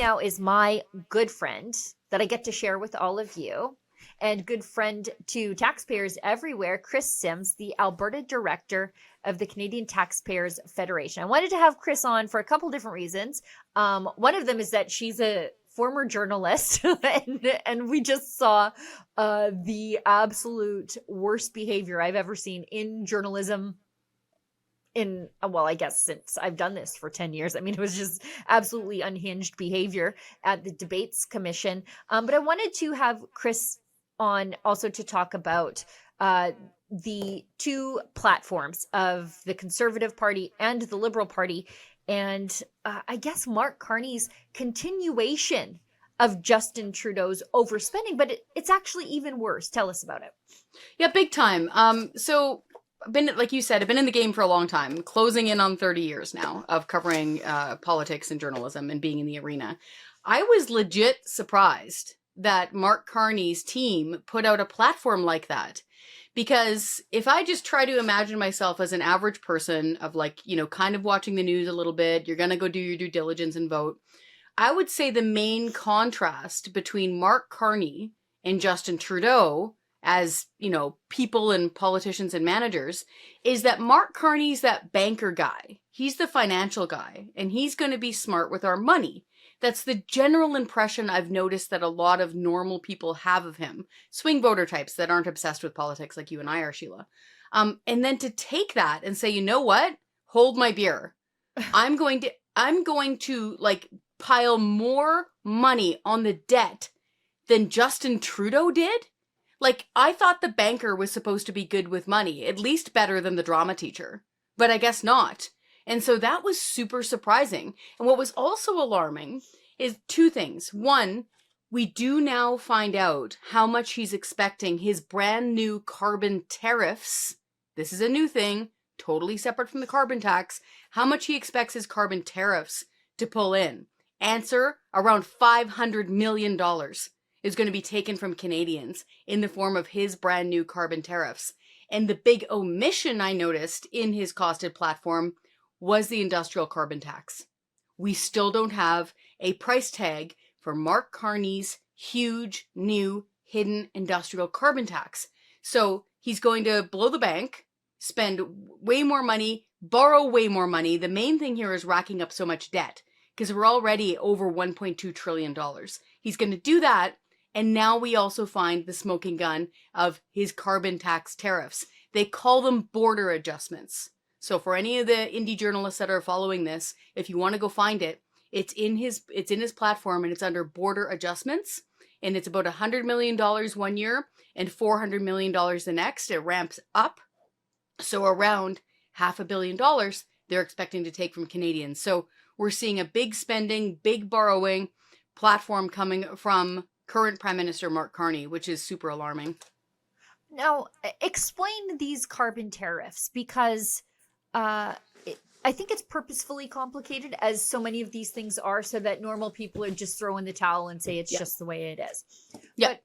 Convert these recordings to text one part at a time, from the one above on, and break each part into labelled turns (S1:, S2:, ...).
S1: now is my good friend that I get to share with all of you, and good friend to taxpayers everywhere, Chris Sims, the Alberta director of the Canadian Taxpayers Federation. I wanted to have Chris on for a couple different reasons. One of them is that she's a former journalist, and we just saw the absolute worst behavior I've ever seen in journalism in, well, I guess since I've done this for 10 years. I mean, it was just absolutely unhinged behavior at the debates commission. But I wanted to have Chris on also to talk about the two platforms of the Conservative Party and the Liberal Party, and I guess Mark Carney's continuation of Justin Trudeau's overspending, but it's actually even worse. Tell us about it.
S2: Yeah, big time. So I've been, like you said, I've been in the game for a long time, closing in on 30 years now of covering politics and journalism and being in the arena. I was legit surprised that Mark Carney's team put out a platform like that. Because if I just try to imagine myself as an average person of like, you know, kind of watching the news a little bit, you're going to go do your due diligence and vote. I would say the main contrast between Mark Carney and Justin Trudeau as, you know, people and politicians and managers is that Mark Carney's that banker guy. He's the financial guy, and he's going to be smart with our money. That's the general impression I've noticed that a lot of normal people have of him. Swing voter types that aren't obsessed with politics like you and I are, Sheila. And then to take that and say, you know what? Hold my beer. I'm going to like pile more money on the debt than Justin Trudeau did. Like, I thought the banker was supposed to be good with money, at least better than the drama teacher, but I guess not. And so that was super surprising. And what was also alarming is two things. One, we do now find out how much he's expecting his brand new carbon tariffs. This is a new thing, totally separate from the carbon tax. How much he expects his carbon tariffs to pull in. Answer, around $500 million is going to be taken from Canadians in the form of his brand new carbon tariffs. And the big omission I noticed in his costed platform was the industrial carbon tax. We still don't have a price tag for Mark Carney's huge new hidden industrial carbon tax. So he's going to blow the bank, spend way more money, borrow way more money. The main thing here is racking up so much debt because we're already over $1.2 trillion. He's going to do that. And now we also find the smoking gun of his carbon tax tariffs. They call them border adjustments. So for any of the indie journalists that are following this, if you want to go find it, it's in his platform and it's under border adjustments. And it's about $100 million one year and $400 million the next. It ramps up. So around $500 million they're expecting to take from Canadians. So we're seeing a big spending, big borrowing platform coming from current Prime Minister Mark Carney, which is super alarming.
S1: Now, explain these carbon tariffs, because I think it's purposefully complicated, as so many of these things are, so that normal people are just throw in the towel and say it's just the way it is.
S2: Yeah.
S1: But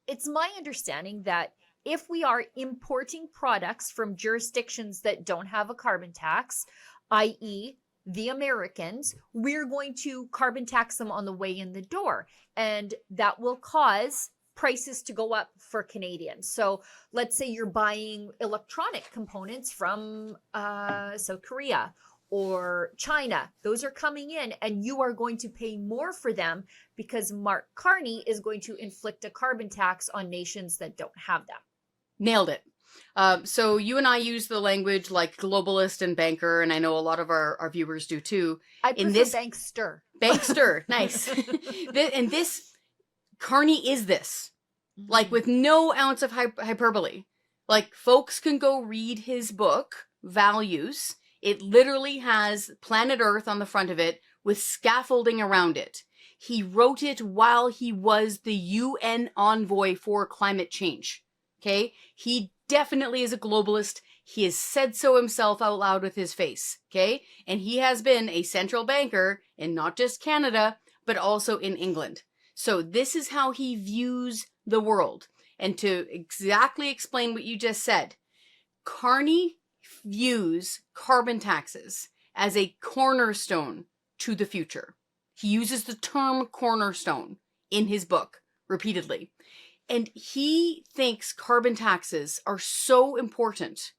S1: it's my understanding that if we are importing products from jurisdictions that don't have a carbon tax, i.e., the Americans, we're going to carbon tax them on the way in the door. And that will cause prices to go up for Canadians. So let's say you're buying electronic components from South Korea or China. Those are coming in and you are going to pay more for them because Mark Carney is going to inflict a carbon tax on nations that don't have them.
S2: Nailed it. So you and I use the language like globalist and banker, and I know a lot of our viewers do too.
S1: I prefer bankster.
S2: Bankster, nice. And this, Carney is this. Like with no ounce of hyperbole. Like folks can go read his book, Values. It literally has planet Earth on the front of it with scaffolding around it. He wrote it while he was the UN envoy for climate change. Okay? He definitely is a globalist. He has said so himself out loud with his face. Okay? And he has been a central banker in not just Canada, but also in England. So this is how he views the world. And to exactly explain what you just said, Carney views carbon taxes as a cornerstone to the future. He uses the term cornerstone in his book repeatedly. And he thinks carbon taxes are so important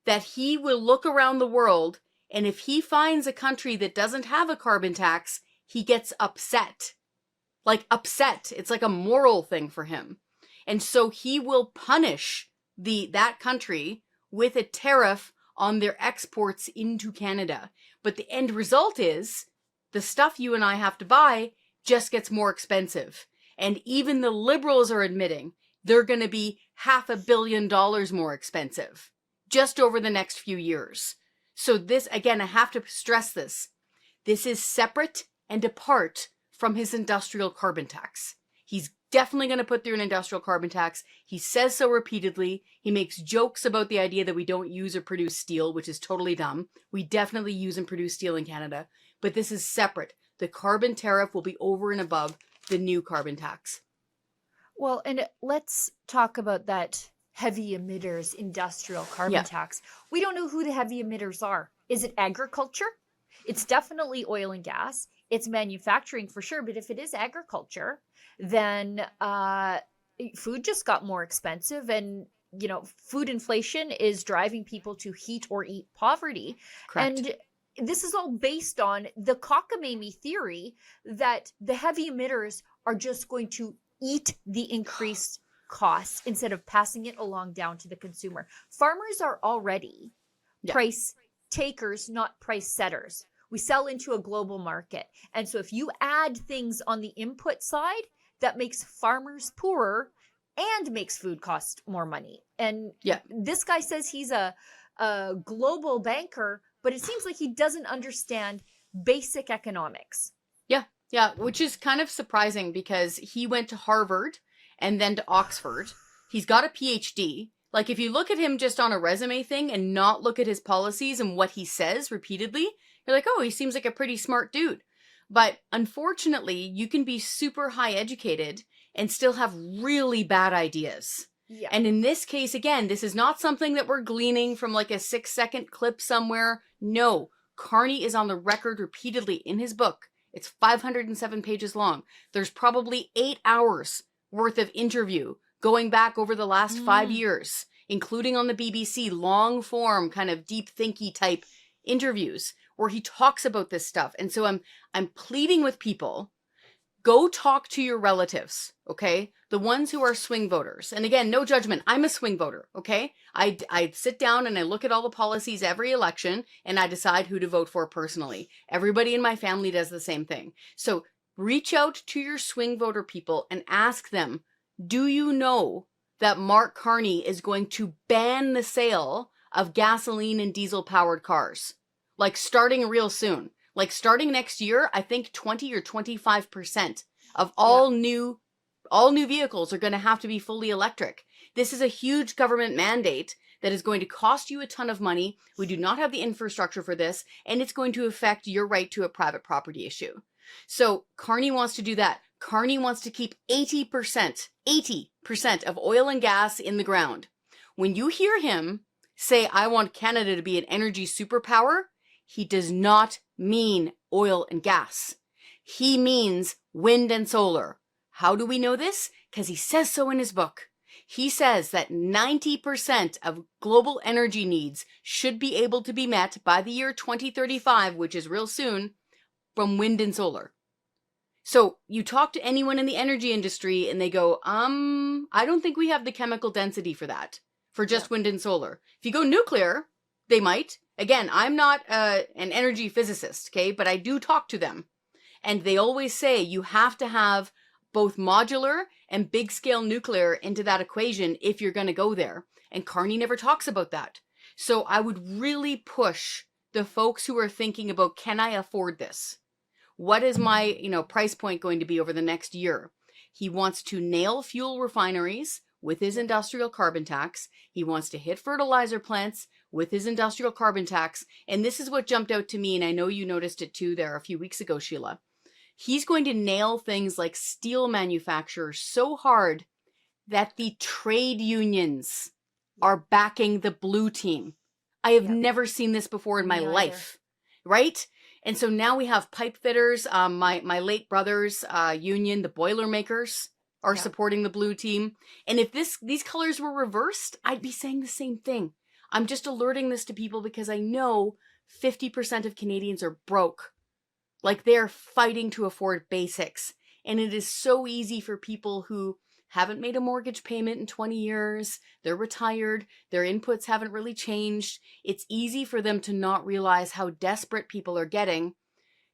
S2: that he will look around the world, and if he finds a country that doesn't have a carbon tax, he gets upset. Like upset. It's like a moral thing for him. And so he will punish that country with a tariff on their exports into Canada. But the end result is the stuff you and I have to buy just gets more expensive. And even the liberals are admitting they're going to be $500 million more expensive just over the next few years. So this, again, I have to stress this. This is separate and apart from his industrial carbon tax. He's definitely going to put through an industrial carbon tax. He says so repeatedly. He makes jokes about the idea that we don't use or produce steel, which is totally dumb. We definitely use and produce steel in Canada, but this is separate. The carbon tariff will be over and above the new carbon tax.
S1: Well, and let's talk about that heavy emitters industrial carbon tax. We don't know who the heavy emitters are. Is it agriculture? It's definitely oil and gas. It's manufacturing for sure. But if it is agriculture, then food just got more expensive. And, you know, food inflation is driving people to heat or eat poverty.
S2: Correct.
S1: And this is all based on the cockamamie theory that the heavy emitters are just going to eat the increased costs instead of passing it along down to the consumer. Farmers are already price takers, not price setters. We sell into a global market. And so if you add things on the input side, that makes farmers poorer and makes food cost more money. And this guy says he's a global banker, but it seems like he doesn't understand basic economics.
S2: Yeah, which is kind of surprising because he went to Harvard and then to Oxford. He's got a PhD. Like, if you look at him just on a resume thing and not look at his policies and what he says repeatedly, you're like, oh, he seems like a pretty smart dude. But unfortunately, you can be super high educated and still have really bad ideas. Yeah. And in this case, again, this is not something that we're gleaning from like a 6-second clip somewhere. No, Carney is on the record repeatedly in his book. It's 507 pages long. There's probably 8 hours worth of interview going back over the last 5 years, including on the BBC, long form, kind of deep thinky type interviews where he talks about this stuff. And so I'm pleading with people, go talk to your relatives, okay? The ones who are swing voters. And again, no judgment. I'm a swing voter, okay? I sit down and I look at all the policies every election and I decide who to vote for personally. Everybody in my family does the same thing. So reach out to your swing voter people and ask them, do you know that Mark Carney is going to ban the sale of gasoline and diesel powered cars? Like starting real soon. Like starting next year, I think 20 or 25% of all new vehicles are going to have to be fully electric. This is a huge government mandate that is going to cost you a ton of money. We do not have the infrastructure for this, and it's going to affect your right to a private property issue. So Carney wants to do that. Carney wants to keep 80% of oil and gas in the ground. When you hear him say, I want Canada to be an energy superpower, he does not mean oil and gas. He means wind and solar. How do we know this? Because he says so in his book. He says that 90% of global energy needs should be able to be met by the year 2035, which is real soon, from wind and solar. So you talk to anyone in the energy industry and they go, I don't think we have the chemical density for that, for just wind and solar. If you go nuclear, they might. Again, I'm not an energy physicist, okay, but I do talk to them. And they always say you have to have both modular and big scale nuclear into that equation if you're going to go there. And Carney never talks about that. So I would really push the folks who are thinking about, can I afford this? What is my, price point going to be over the next year? He wants to nail fuel refineries with his industrial carbon tax. He wants to hit fertilizer plants with his industrial carbon tax. And this is what jumped out to me, and I know you noticed it too there a few weeks ago, Sheila. He's going to nail things like steel manufacturers so hard that the trade unions are backing the blue team. I have never seen this before in my life, right? And so now we have pipe fitters. My late brother's union, the Boilermakers, are
S1: Yeah.
S2: supporting the blue team. And if these colors were reversed, I'd be saying the same thing. I'm just alerting this to people because I know 50% of Canadians are broke. Like, they're fighting to afford basics. And it is so easy for people who haven't made a mortgage payment in 20 years, they're retired, their inputs haven't really changed. It's easy for them to not realize how desperate people are getting,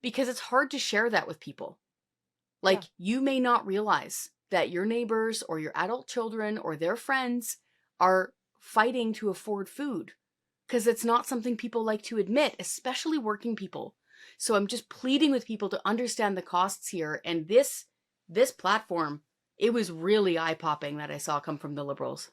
S2: because it's hard to share that with people. Like,
S1: Yeah.
S2: you may not realize that your neighbors or your adult children or their friends are fighting to afford food, because it's not something people like to admit, especially working people. So I'm just pleading with people to understand the costs here. And this platform, it was really eye-popping that I saw come from the Liberals.